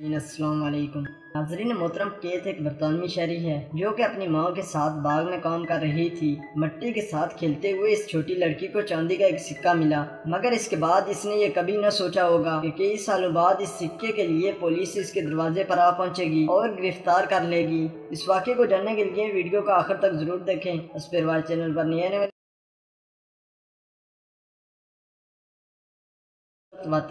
अस्सलाम वालेकुम नाज़रीन मोहतरम। केत एक बरतानवी शहरी है जो कि अपनी माँ के साथ बाग में काम कर रही थी। मिट्टी के साथ खेलते हुए इस छोटी लड़की को चांदी का एक सिक्का मिला, मगर इसके बाद इसने ये कभी न सोचा होगा कि कई सालों बाद इस सिक्के के लिए पुलिस इसके दरवाजे पर आ पहुंचेगी और गिरफ्तार कर लेगी। इस वाक़े को जानने के लिए वीडियो को आखिर तक जरूर देखें। अस्पिरवाल चैनल पर नए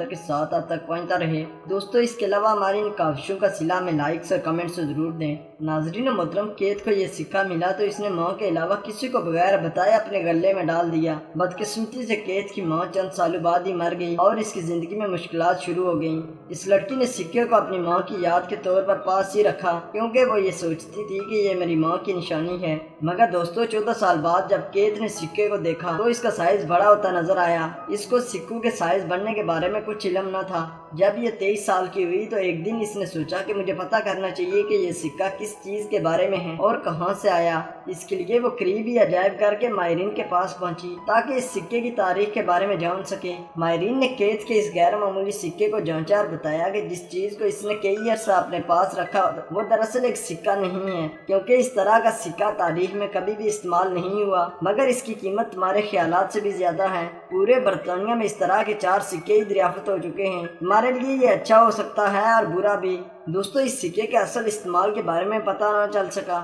के साथ आप तक पहुंचता रहे। दोस्तों, इसके अलावा हमारी इन काविशों का सिला में लाइक्स और कमेंट्स जरूर दें। नाजरीन मोहतरम, केत को ये सिक्का मिला तो इसने माँ के अलावा किसी को बगैर बताए अपने गले में डाल दिया। बदकिस्मती से केत की माँ चंद सालों बाद ही मर गई और इसकी जिंदगी में मुश्किलात शुरू हो गईं। इस लड़की ने सिक्के को अपनी माँ की याद के तौर पर पास ही रखा, क्योंकि वो ये सोचती थी कि ये मेरी माँ की निशानी है। मगर दोस्तों, 14 साल बाद जब केत ने सिक्के को देखा तो इसका साइज बड़ा होता नजर आया। इसको सिक्कों के साइज बढ़ने के बारे में कुछ इल्म न था। जब ये 23 साल की हुई तो एक दिन इसने सोचा कि मुझे पता करना चाहिए कि ये सिक्का किस चीज के बारे में है और कहां से आया। इसके लिए वो करीबी अजायब घर के माहिरीन के पास पहुंची ताकि इस सिक्के की तारीख के बारे में जान सके। माहिरीन ने केत के इस गैर मामूली सिक्के को जांचा और बताया कि जिस चीज को इसने कई अरसा अपने पास रखा वो दरअसल एक सिक्का नहीं है, क्योंकि इस तरह का सिक्का तारीख में कभी भी इस्तेमाल नहीं हुआ, मगर इसकी कीमत तुम्हारे ख्यालात से भी ज्यादा है। पूरे बरतानिया में इस तरह के 4 सिक्के ही दरियाफ्त हो चुके हैं। हमारे लिए ये अच्छा हो सकता है और बुरा भी। दोस्तों, इस सिक्के के असल इस्तेमाल के बारे में पता न चल सका,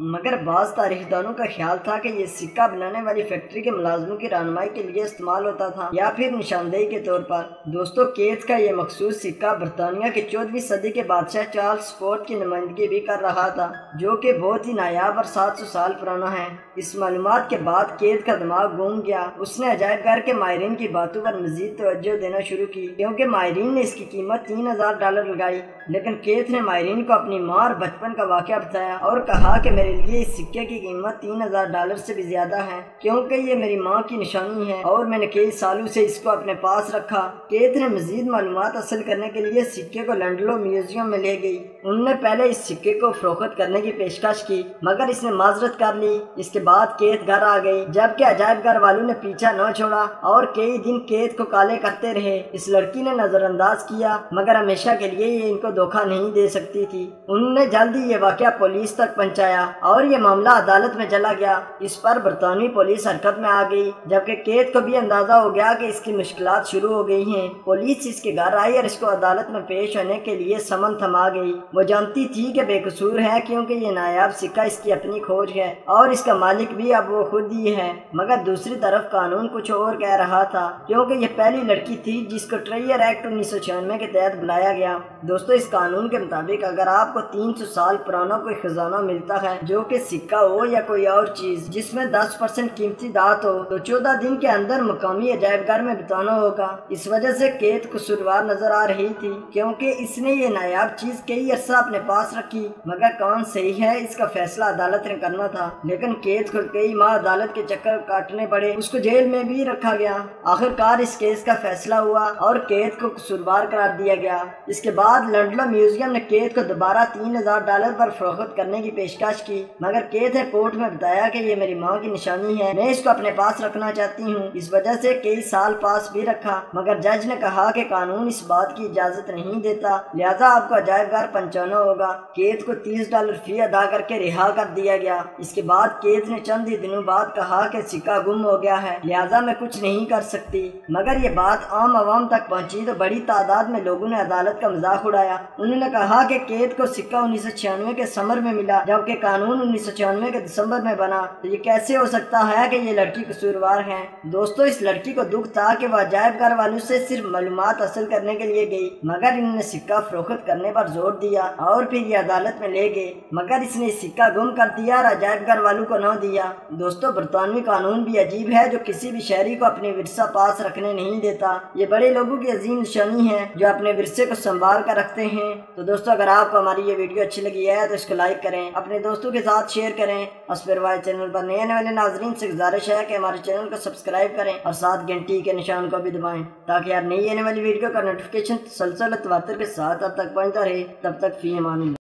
मगर बाज़ तारीखदानों का ख्याल था कि ये सिक्का बनाने वाली फैक्ट्री के मुलाजमों की रहनुमाई के लिए इस्तेमाल होता था या फिर निशानदेही के तौर पर। दोस्तों, केत का ये मखसूस सिक्का बरतानिया के 14वीं सदी के बादशाह चार्ल्स फोर्थ की नुमाइंदगी भी कर रहा था, जो कि बहुत ही नायाब और 700 साल पुराना है। इस मालूमात के बाद केत का दिमाग घूम गया। उसने अजायब घर के माहिरीन की बातों पर मजीद तवज्जो देना शुरू की, क्योंकि माहिरीन ने इसकी कीमत $3000 लगाई। लेकिन केत ने माहिरीन को अपनी माँ और बचपन का वाक़या बताया और कहा कि मेरे लिए इस सिक्के की कीमत $3000 से भी ज्यादा है, क्योंकि ये मेरी माँ की निशानी है और मैंने कई सालों से इसको अपने पास रखा। केत ने मजीद मालूमात हासिल करने के लिए सिक्के को लंडलो म्यूजियम में ले गई। उन्होंने पहले इस सिक्के को फरोख्त करने की पेशकश की, मगर इसने माजरत कर ली। इसके बाद केत घर आ गई, जबकि अजायब घर वालों ने पीछा न छोड़ा और कई दिन केत को काले करते रहे। इस लड़की ने नजरअंदाज किया, मगर हमेशा के लिए ये इनको धोखा नहीं दे सकती थी। उन्होंने जल्दी ये वाकया पुलिस तक पहुंचाया और ये मामला अदालत में चला गया। इस पर बरतानवी पुलिस हरकत में आ गई, जबकि केत को भी अंदाजा हो गया कि इसकी मुश्किलात शुरू हो गई हैं। पुलिस इसके घर आई और इसको अदालत में पेश होने के लिए समन थमा गई। वो जानती थी कि बेकसूर है, क्योंकि ये नायाब सिक्का इसकी अपनी खोज है और इसका मालिक भी अब वो खुद ही है। मगर दूसरी तरफ कानून कुछ और कह रहा था, क्योंकि ये पहली लड़की थी जिसको ट्रेजर एक्ट 1996 के तहत बुलाया गया। दोस्तों, इस कानून के मुताबिक अगर आपको 300 साल पुराना कोई खजाना मिलता है, जो कि सिक्का हो या कोई और चीज जिसमें 10% कीमती धात हो, तो 14 दिन के अंदर मुकामी अजायब घर में बिताना होगा। इस वजह से केत कसूरवार नजर आ रही थी, क्योंकि इसने ये नायाब चीज कई अरसा अपने पास रखी। मगर कौन सही है, इसका फैसला अदालत ने करना था। लेकिन केत को कई माह अदालत के चक्कर काटने पड़े, उसको जेल में भी रखा गया। आखिरकार इस केस का फैसला हुआ और केत को कसूरवार करार दिया गया। इसके बाद लंडन म्यूजियम ने केत को दोबारा $3000 पर फरोख्त करने की पेशकश की, मगर केत ने कोर्ट में बताया कि ये मेरी माँ की निशानी है, मैं इसको अपने पास रखना चाहती हूँ। इस वजह से कई साल पास भी रखा, मगर जज ने कहा कि कानून इस बात की इजाजत नहीं देता, लिहाजा आपको अजायब घर पहुंचाना होगा। केत को $30 फी अदा करके रिहा कर दिया गया। इसके बाद केत ने चंद ही दिनों बाद कहा कि सिक्का गुम हो गया है, लिहाजा मैं कुछ नहीं कर सकती। मगर ये बात आम आवाम तक पहुंची तो बड़ी तादाद में लोगों ने अदालत का मजाक उड़ाया। उन्होंने कहा कि केत को सिक्का 1996 के समर में मिला, जबकि कानून 1996 के दिसंबर में बना, तो ये कैसे हो सकता है कि ये लड़की कसूरवार है। दोस्तों, इस लड़की को दुख था कि वह अजायब घर वालों से सिर्फ मालूमात हासिल करने के लिए गई, मगर इन्होंने सिक्का फरोख्त करने पर जोर दिया और फिर ये अदालत में ले गए, मगर इसने सिक्का गुम कर दिया और अजायब घर वालों को न दिया। दोस्तों, बरतानवी कानून भी अजीब है, जो किसी भी शहरी को अपने विरसा पास रखने नहीं देता। ये बड़े लोगों की अजीम निशानी है जो अपने विरसे को संभाल कर रखते हैं। तो दोस्तों, अगर आपको हमारी ये वीडियो अच्छी लगी है तो इसको लाइक करें, अपने दोस्तों के साथ शेयर करें। अस्पिरवाल चैनल पर नए वाले नाजरीन से गुजारिश है कि हमारे चैनल को सब्सक्राइब करें और साथ घंटी के निशान को भी दबाएं, ताकि हर नई आने वाली वीडियो का नोटिफिकेशन तसलसल के साथ अब तक पहुंचता रहे। तब तक फी अमान।